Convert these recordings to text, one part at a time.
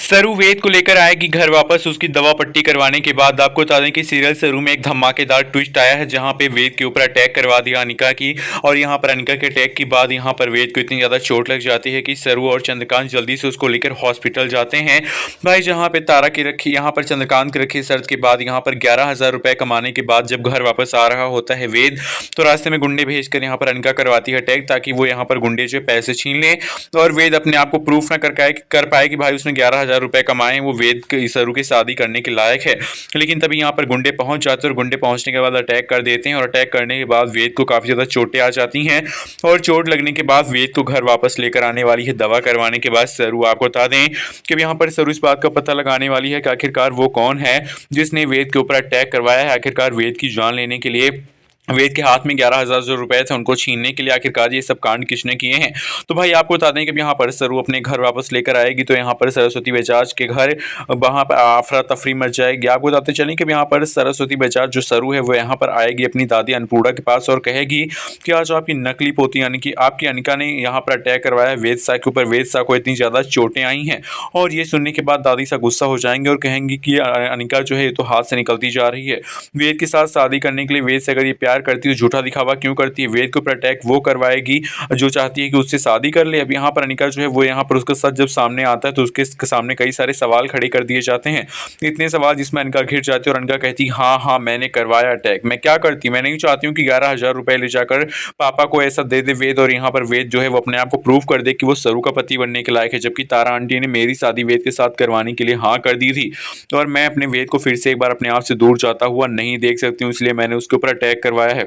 सरू वेद को लेकर आएगी घर वापस उसकी दवा पट्टी करवाने के बाद। आपको बता दें कि सीरियल सरू में एक धमाकेदार ट्विस्ट आया है, जहां पे वेद के ऊपर अटैक करवा दिया अनिका की। और यहां पर अनिका के अटैक के बाद यहां पर वेद को इतनी ज़्यादा चोट लग जाती है कि सरू और चंद्रकांत जल्दी से उसको लेकर हॉस्पिटल जाते हैं। भाई जहाँ पे तारा की रखी, यहाँ पर चंद्रकांत की रखी शर्त के बाद यहाँ पर 11,000 रुपये कमाने के बाद जब घर वापस आ रहा होता है वेद, तो रास्ते में गुंडे भेजकर यहाँ पर अनिका करवाती है अटैक, ताकि वो यहाँ पर गुंडे जो पैसे छीन ले और वेद अपने आप को प्रूफ ना कर पाए कि भाई उसने 11,000 रुपये कमाए, वो वेद के सरू की शादी करने के लायक है। लेकिन तभी यहाँ पर गुंडे पहुंच जाते हैं और गुंडे पहुंचने के बाद अटैक कर देते हैं। और अटैक करने के बाद वेद को काफ़ी ज़्यादा चोटें आ जाती हैं और चोट लगने के बाद वेद को घर वापस लेकर आने वाली है दवा करवाने के बाद सरू। आपको बता दें कि यहाँ पर सरू इस बात का पता लगाने वाली है कि आखिरकार वो कौन है जिसने वेद के ऊपर अटैक करवाया है। आखिरकार वेद की जान लेने के लिए, वेद के हाथ में 11,000 रुपए थे, उनको छीनने के लिए आखिरकार ये सब कांड किसने किए हैं। तो भाई आपको बता दें कि यहाँ पर सरू अपने घर वापस लेकर आएगी, तो यहाँ पर सरस्वती बजाज के घर वहाँ पर अफरा तफरी मच जाएगी। आपको बताते चलें कि यहाँ पर सरस्वती बजाज जो सरू है वो यहाँ पर आएगी अपनी दादी अन्नपूर्णा के पास और कहेगी कि आज आपकी नकली पोती यानी कि आपकी अनिका ने यहाँ पर अटैक करवाया है वेद शाह के ऊपर। वेद शाह को इतनी ज़्यादा चोटें आई हैं और ये सुनने के बाद दादी सा गुस्सा हो जाएंगे और कहेंगी कि अनिका जो है ये तो हाथ से निकलती जा रही है। वेद के साथ शादी करने के लिए वेद से अगर ये प्यार करती है, झूठा दिखावा क्यों करती है, वेद को अटैक वो करवाएगी जो चाहती है कि उससे शादी कर ले। अब यहाँ पर अनिका जो है वो यहाँ पर उसका सच जब सामने आता है तो उसके सामने कई सारे सवाल खड़े कर दिए जाते हैं, इतने सवाल जिसमें अनिका घिर जाती है और अनिका कहती हाँ हाँ मैंने करवाया अटैक, मैं क्या करती, मैं नहीं चाहती हूँ कि 11,000 रुपए ले जाकर पापा को ऐसा दे दे वेद और यहाँ पर वेद जो है वो अपने आप को प्रूव कर दे कि वो सरू का पति बनने के लायक है। जबकि तारा आंटी ने मेरी शादी वेद के साथ करवाने के लिए हाँ कर दी थी और मैं अपने वेद को फिर से एक बार अपने आप से दूर जाता हुआ नहीं देख सकती हूँ, इसलिए मैंने उसके ऊपर अटैक करवाया है।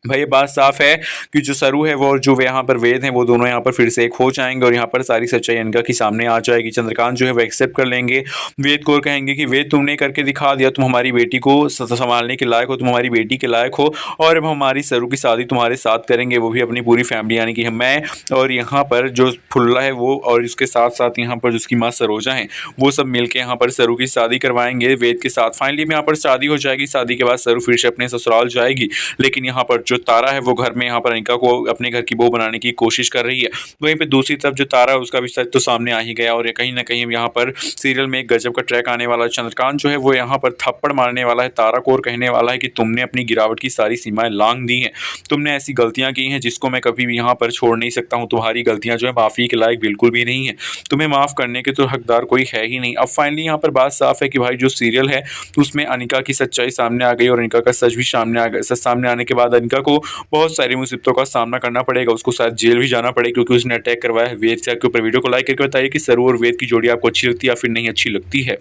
भाई ये बात साफ है कि जो सरू है वो और जो यहाँ पर वेद हैं वो दोनों यहाँ पर फिर से एक हो जाएंगे और यहाँ पर सारी सच्चाई अनिका की सामने आ जाएगी। चंद्रकांत जो है वो एक्सेप्ट कर लेंगे वेद को और कहेंगे कि वेद तुमने करके दिखा दिया, तुम हमारी बेटी को संभालने के लायक हो, तुम हमारी बेटी के लायक हो और अब हमारी सरू की शादी तुम्हारे साथ करेंगे, वो भी अपनी पूरी फैमिली यानी कि मैं और यहाँ पर जो फुल्ला है वो और इसके साथ साथ यहाँ पर जिसकी माँ सरोजा है वो सब मिलकर यहाँ पर सरू की शादी करवाएंगे वेद के साथ। फाइनली यहाँ पर शादी हो जाएगी। शादी के बाद सरू फिर से अपने ससुराल जाएगी, लेकिन यहाँ पर जो तारा है वो घर में यहाँ पर अनिका को अपने घर की बहू बनाने की कोशिश कर रही है। वहीं पे दूसरी तरफ जो तारा है उसका भी सच तो सामने आ ही गया और कहीं ना कहीं यहाँ पर सीरियल में एक गजब का ट्रैक आने वाला है। चंद्रकांत जो है वो यहाँ पर थप्पड़ मारने वाला है तारा को और कहने वाला है कि तुमने अपनी गिरावट की सारी सीमाएं लांघ दी हैं, तुमने ऐसी गलतियां की हैं जिसको मैं कभी भी यहाँ पर छोड़ नहीं सकता हूँ, तुम्हारी गलतियां जो है माफ़ी के लायक बिल्कुल भी नहीं है, तुम्हें माफ़ करने के तो हकदार कोई है ही नहीं। अब फाइनली यहाँ पर बात साफ है कि भाई जो सीरियल है उसमें अनिका की सच्चाई सामने आ गई और अनिका का सच भी सामने आ गया। सच सामने आने के बाद अनिका को बहुत सारी मुसीबतों का सामना करना पड़ेगा, उसको शायद जेल भी जाना पड़ेगा क्योंकि उसने अटैक करवाया है वेद से। के ऊपर वीडियो को लाइक करके बताइए कि सरू और वेद की जोड़ी आपको अच्छी लगती है या फिर नहीं अच्छी लगती है।